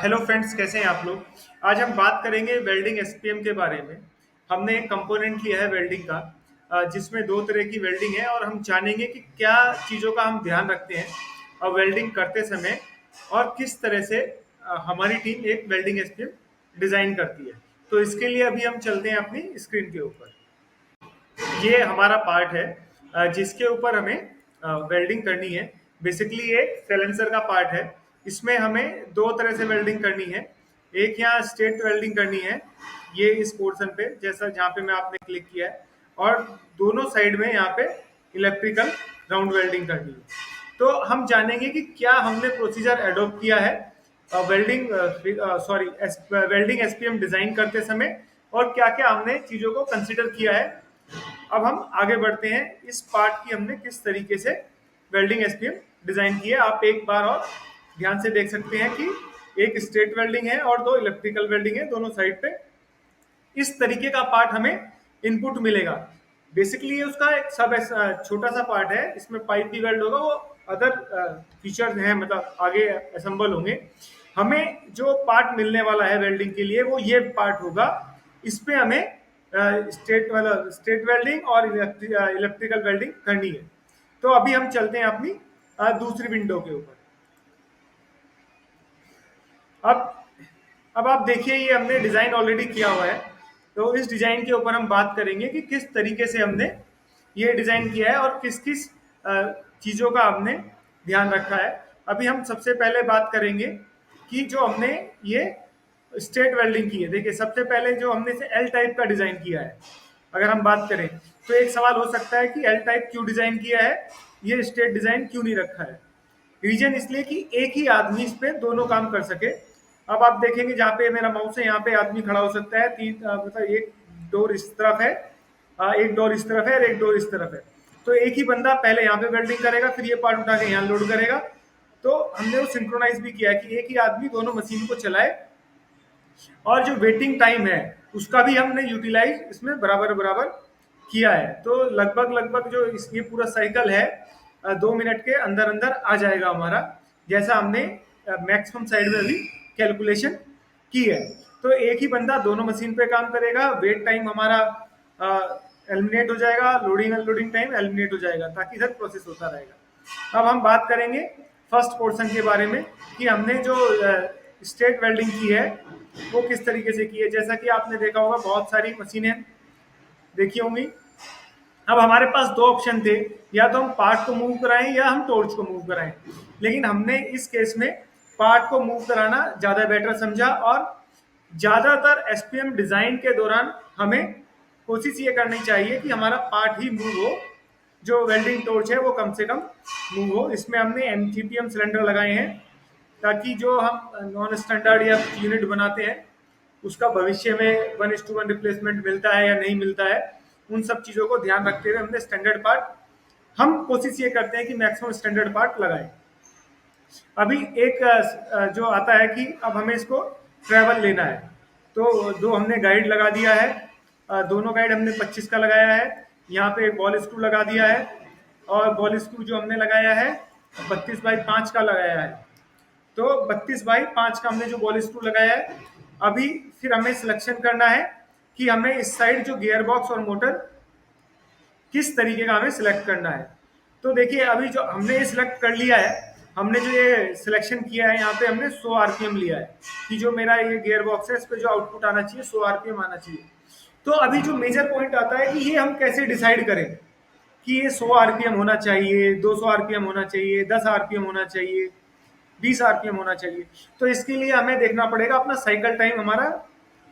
Hello friends, कैसे हैं आप लोग। आज हम बात करेंगे वेल्डिंग एसपीएम के बारे में। हमने एक कंपोनेंट लिया है वेल्डिंग का, जिसमें दो तरह की वेल्डिंग है और हम जानेंगे कि क्या चीज़ों का हम ध्यान रखते हैं और वेल्डिंग करते समय, और किस तरह से हमारी टीम एक वेल्डिंग एसपीएम डिज़ाइन करती है। तो इसके लिए अभी हम चलते हैं अपनी स्क्रीन के ऊपर। ये हमारा पार्ट है जिसके ऊपर हमें वेल्डिंग करनी है। बेसिकली ये सैलेंसर का पार्ट है। इसमें हमें दो तरह से वेल्डिंग करनी है। एक यहाँ स्ट्रेट वेल्डिंग करनी है, ये इस पोर्शन पे जैसा जहाँ पे मैं आपने क्लिक किया है, और दोनों साइड में यहाँ पे इलेक्ट्रिकल राउंड वेल्डिंग करनी है। तो हम जानेंगे कि क्या हमने प्रोसीजर एडॉप्ट किया है welding sorry welding SPM design करते समय, और क्या क्या हमने चीजों को कंसिडर किया है। अब हम आगे बढ़ते हैं, इस पार्ट की हमने किस तरीके से वेल्डिंग एसपीएम डिजाइन की है। आप एक बार और ध्यान से देख सकते हैं कि एक स्ट्रेट वेल्डिंग है और दो इलेक्ट्रिकल वेल्डिंग है दोनों साइड पे। इस तरीके का पार्ट हमें इनपुट मिलेगा। बेसिकली ये उसका एक सब छोटा सा पार्ट है, इसमें पाइप भी वेल्ड होगा, वो अदर फीचर्स हैं, मतलब आगे असेंबल होंगे। हमें जो पार्ट मिलने वाला है वेल्डिंग के लिए वो ये पार्ट होगा। इस पे हमें स्ट्रेट वेल्डिंग और इलेक्ट्रिकल वेल्डिंग करनी है। तो अभी हम चलते हैं अपनी दूसरी विंडो के ऊपर। अब अब आप देखिए, ये हमने डिजाइन ऑलरेडी किया हुआ है। तो इस डिजाइन के ऊपर हम बात करेंगे कि किस तरीके से हमने ये डिजाइन किया है और किस किस चीजों का हमने ध्यान रखा है। अभी हम सबसे पहले बात करेंगे कि जो हमने ये स्ट्रेट वेल्डिंग की है। देखिए, सबसे पहले जो हमने से एल टाइप का डिजाइन किया है, अगर हम बात करें तो एक सवाल हो सकता है कि एल टाइप क्यों डिजाइन किया है, ये स्ट्रेट डिजाइन क्यों नहीं रखा है। रीजन इसलिए कि एक ही आदमी इस पे दोनों काम कर सके। अब आप देखेंगे जहाँ पे मेरा माउस है, यहाँ पे आदमी खड़ा हो सकता है। तीन मतलब एक डोर इस तरफ है, एक डोर इस तरफ है और एक डोर इस तरफ है। तो एक ही बंदा पहले यहाँ पे वेल्डिंग करेगा, फिर ये पार्ट उठा के यहाँ लोड करेगा। तो हमने वो सिंक्रोनाइज भी किया है कि एक ही आदमी दोनों मशीन को चलाए, और जो वेटिंग टाइम है उसका भी हमने यूटिलाइज इसमें बराबर बराबर किया है। तो लगभग लगभग जो ये पूरा साइकिल है 2 मिनट के अंदर अंदर आ जाएगा हमारा, जैसा हमने मैक्सिमम साइड में अभी कैलकुलेशन की है। तो एक ही बंदा दोनों मशीन पे काम करेगा, वेट टाइम हमारा एलिमिनेट हो जाएगा, लोडिंग अनलोडिंग टाइम एलिमिनेट हो जाएगा, ताकि इधर प्रोसेस होता रहेगा। अब हम बात करेंगे फर्स्ट पोर्शन के बारे में कि हमने जो स्ट्रेट वेल्डिंग की है वो किस तरीके से की है। जैसा कि आपने देखा होगा, बहुत सारी मशीनें देखी होंगी। अब हमारे पास दो ऑप्शन थे, या तो हम पार्ट को मूव कराएं या हम टॉर्च को मूव कराएं। लेकिन हमने इस केस में पार्ट को मूव कराना ज़्यादा बेटर समझा, और ज़्यादातर एसपीएम डिज़ाइन के दौरान हमें कोशिश ये करनी चाहिए कि हमारा पार्ट ही मूव हो, जो वेल्डिंग टॉर्च है वो कम से कम मूव हो। इसमें हमने एमजीपीएम सिलेंडर लगाए हैं, ताकि जो हम नॉन स्टैंडर्ड या यूनिट बनाते हैं उसका भविष्य में 1:1 रिप्लेसमेंट मिलता है या नहीं मिलता है, उन सब चीज़ों को ध्यान रखते हुए हमने स्टैंडर्ड पार्ट, हम कोशिश ये करते हैं कि मैक्सिमम स्टैंडर्ड पार्ट लगाएं। अभी एक जो आता है कि अब हमें इसको ट्रैवल लेना है, तो दो हमने गाइड लगा दिया है। दोनों गाइड हमने 25 का लगाया है। यहाँ पे एक बॉल स्क्रू लगा दिया है, और बॉल स्क्रू जो हमने लगाया है 32/5 का लगाया है। तो 32/5 का हमने जो बॉल स्क्रू लगाया है। अभी फिर हमें सिलेक्शन करना है कि हमें इस साइड जो गियर बॉक्स और मोटर किस तरीके का हमें सिलेक्ट करना है। तो देखिए, अभी जो हमने ये सिलेक्ट कर लिया है, हमने जो ये सिलेक्शन किया है, यहाँ पे हमने 100 आरपीएम लिया है कि जो मेरा ये गियर बॉक्स है इस पे जो आउटपुट आना चाहिए 100 आरपीएम आना चाहिए। तो अभी जो मेजर पॉइंट आता है कि ये हम कैसे डिसाइड करें कि ये 100 आरपीएम होना चाहिए, 200 आरपीएम होना चाहिए, 10 आरपीएम होना चाहिए, 20 आरपीएम होना चाहिए। तो इसके लिए हमें देखना पड़ेगा अपना साइकिल टाइम हमारा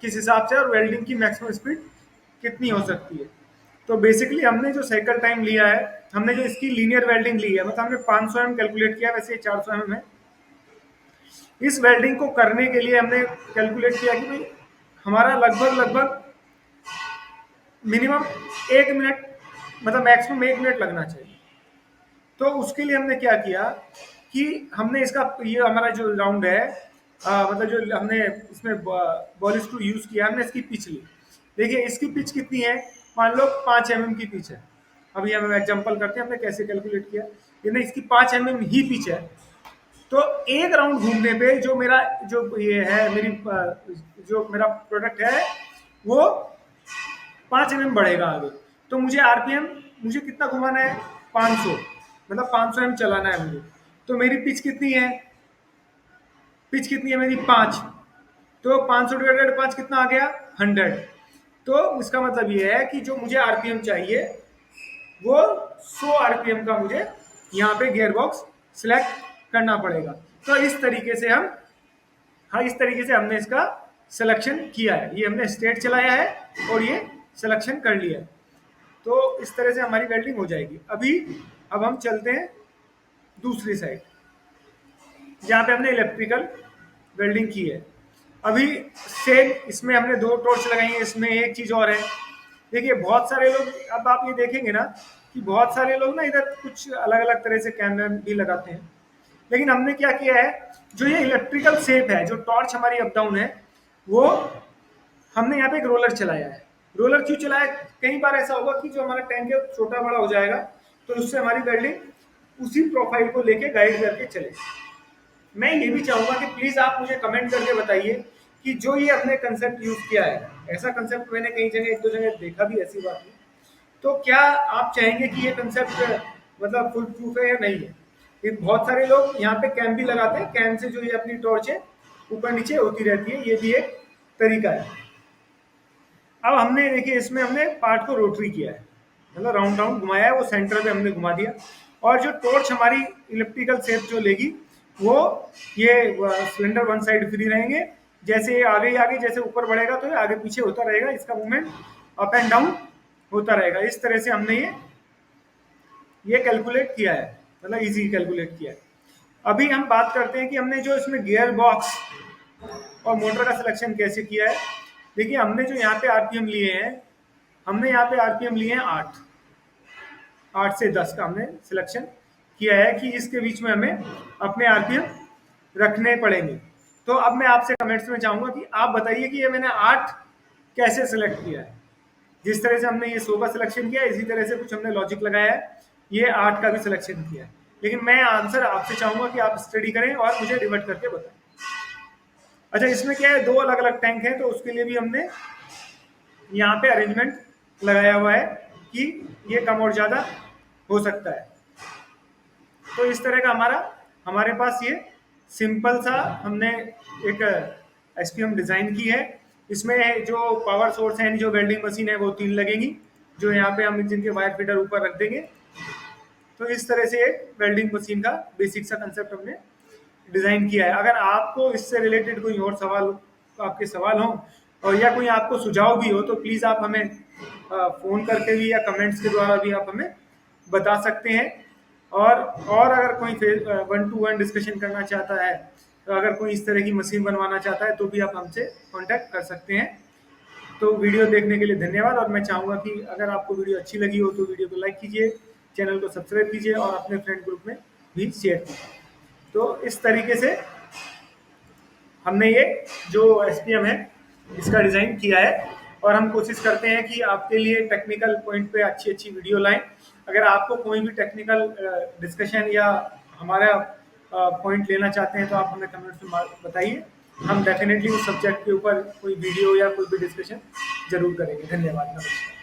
किस हिसाब से, और वेल्डिंग की मैक्सिमम स्पीड कितनी हो सकती है। तो बेसिकली हमने जो साइकिल टाइम लिया है, हमने जो इसकी लीनियर वेल्डिंग ली है, मतलब हमने 500 एम कैलकुलेट किया, वैसे 400 एम है। इस वेल्डिंग को करने के लिए हमने कैलकुलेट किया कि भाई हमारा लगभग लगभग मिनिमम 1 मिनट, मतलब मैक्सिमम 1 मिनट लगना चाहिए। तो उसके लिए हमने क्या किया कि हमने इसका, ये हमारा जो राउंड है, मतलब जो हमने इसमें बॉल स्क्रू यूज किया, हमने इसकी पिच ली। देखिए इसकी पिच कितनी है, मान लो 5 mm की पिच है। अभी हम एग्जांपल करते हैं हमने कैसे कैलकुलेट किया। ये नहीं, इसकी 5 mm ही पिच है। तो एक राउंड घूमने पे जो मेरा जो ये है मेरी जो मेरा प्रोडक्ट है वो 5 mm बढ़ेगा आगे। तो मुझे आरपीएम मुझे कितना घुमाना है, 500, मतलब 500 mm चलाना है मुझे। तो मेरी पिच कितनी है, पिच कितनी है मेरी 5, तो 500 डिवाइडेड 5 कितना आ गया, 100। तो इसका मतलब ये है कि जो मुझे आरपीएम चाहिए वो 100 आरपीएम का मुझे यहाँ पे गियर बॉक्स सिलेक्ट करना पड़ेगा। तो इस तरीके से हम, हाँ इस तरीके से हमने इसका सिलेक्शन किया है। ये हमने स्टेट चलाया है और ये सिलेक्शन कर लिया है। तो इस तरह से हमारी वेल्डिंग हो जाएगी। अब हम चलते हैं दूसरी साइड जहाँ पे हमने इलेक्ट्रिकल वेल्डिंग की है। अभी सेम इसमें हमने 2 टॉर्च लगाई है। इसमें एक चीज और है, देखिए बहुत सारे लोग, अब आप ये देखेंगे ना कि बहुत सारे लोग ना इधर कुछ अलग अलग तरह से कैमरा भी लगाते हैं, लेकिन हमने क्या किया है, जो ये इलेक्ट्रिकल शेप है, जो टॉर्च हमारी अप डाउन है, वो हमने यहाँ पे एक रोलर चलाया है। रोलर क्यों चलाया, कई बार ऐसा होगा कि जो हमारा टैंक है छोटा बड़ा हो जाएगा, तो उससे हमारी वेल्डिंग उसी प्रोफाइल को लेके गाइड करके चले। मैं ये भी चाहूंगा कि प्लीज आप मुझे कमेंट करके बताइए कि जो ये अपने कंसेप्ट यूज किया है, ऐसा कंसेप्ट मैंने कई जगह, 1-2 जगह देखा भी, ऐसी बात नहीं, तो क्या आप चाहेंगे कि ये कंसेप्ट मतलब फुल प्रूफ है या नहीं है। ये बहुत सारे लोग यहाँ पे कैम भी लगाते हैं, कैम से जो ये अपनी टॉर्च है ऊपर नीचे होती रहती है, ये भी एक तरीका है। अब हमने देखिए इसमें हमने पार्ट को रोटरी किया है, मतलब राउंड राउंड घुमाया है, वो सेंटर पे हमने घुमा दिया। और जो टॉर्च हमारी इलेक्ट्रिकल शेप जो लेगी वो ये सिलेंडर वन साइड फ्री रहेंगे, जैसे आगे आगे जैसे ऊपर बढ़ेगा तो ये आगे पीछे होता रहेगा, इसका मूवमेंट अप एंड डाउन होता रहेगा। इस तरह से हमने ये कैलकुलेट किया है, मतलब इजी कैलकुलेट किया है। अभी हम बात करते हैं कि हमने जो इसमें गियर बॉक्स और मोटर का सिलेक्शन कैसे किया है। देखिए हमने जो यहाँ पे आरपीएम लिए हैं, हमने यहाँ पे आरपीएम लिए हैं 8 से 10 का हमने सिलेक्शन किया है कि इसके बीच में हमें अपने आरपीएम रखने पड़ेंगे। तो अब मैं आपसे कमेंट्स में चाहूंगा कि आप बताइए कि ये मैंने 8 कैसे सिलेक्ट किया है। जिस तरह से हमने ये 100 का सिलेक्शन किया है, इसी तरह से कुछ हमने लॉजिक लगाया है, ये 8 का भी सिलेक्शन किया है। लेकिन मैं आंसर आपसे चाहूंगा कि आप स्टडी करें और मुझे रिवर्ट करके बताएं। अच्छा, इसमें क्या है, 2 अलग अलग टैंक हैं, तो उसके लिए भी हमने यहाँ पे अरेंजमेंट लगाया हुआ है कि ये कम और ज्यादा हो सकता है। तो इस तरह का हमारे पास ये सिंपल सा हमने एक एसपीएम डिजाइन की है। इसमें जो पावर सोर्स है, जो वेल्डिंग मशीन है, वो 3 लगेंगी, जो यहाँ पे हम जिनके वायर फीडर ऊपर रख देंगे। तो इस तरह से एक वेल्डिंग मशीन का बेसिक सा कंसेप्ट हमने डिजाइन किया है। अगर आपको इससे रिलेटेड कोई और सवाल, आपके सवाल हो और या कोई आपको सुझाव भी हो, तो प्लीज आप हमें फोन करके भी या कमेंट्स के द्वारा भी आप हमें बता सकते हैं। और अगर कोई 1-to-1 डिस्कशन करना चाहता है, तो अगर कोई इस तरह की मशीन बनवाना चाहता है, तो भी आप हमसे कांटेक्ट कर सकते हैं। तो वीडियो देखने के लिए धन्यवाद। और मैं चाहूँगा कि अगर आपको वीडियो अच्छी लगी हो तो वीडियो को लाइक कीजिए, चैनल को सब्सक्राइब कीजिए और अपने फ्रेंड ग्रुप में भी शेयर कीजिए। तो इस तरीके से हमने ये जो एसपीएम है इसका डिज़ाइन किया है, और हम कोशिश करते हैं कि आपके लिए टेक्निकल पॉइंट पे अच्छी अच्छी वीडियो लाएं। अगर आपको कोई भी टेक्निकल डिस्कशन या हमारा पॉइंट लेना चाहते हैं, तो आप हमें कमेंट्स में बताइए। हम डेफिनेटली उस सब्जेक्ट के ऊपर कोई वीडियो या कोई भी डिस्कशन जरूर करेंगे। धन्यवाद, नमस्कार।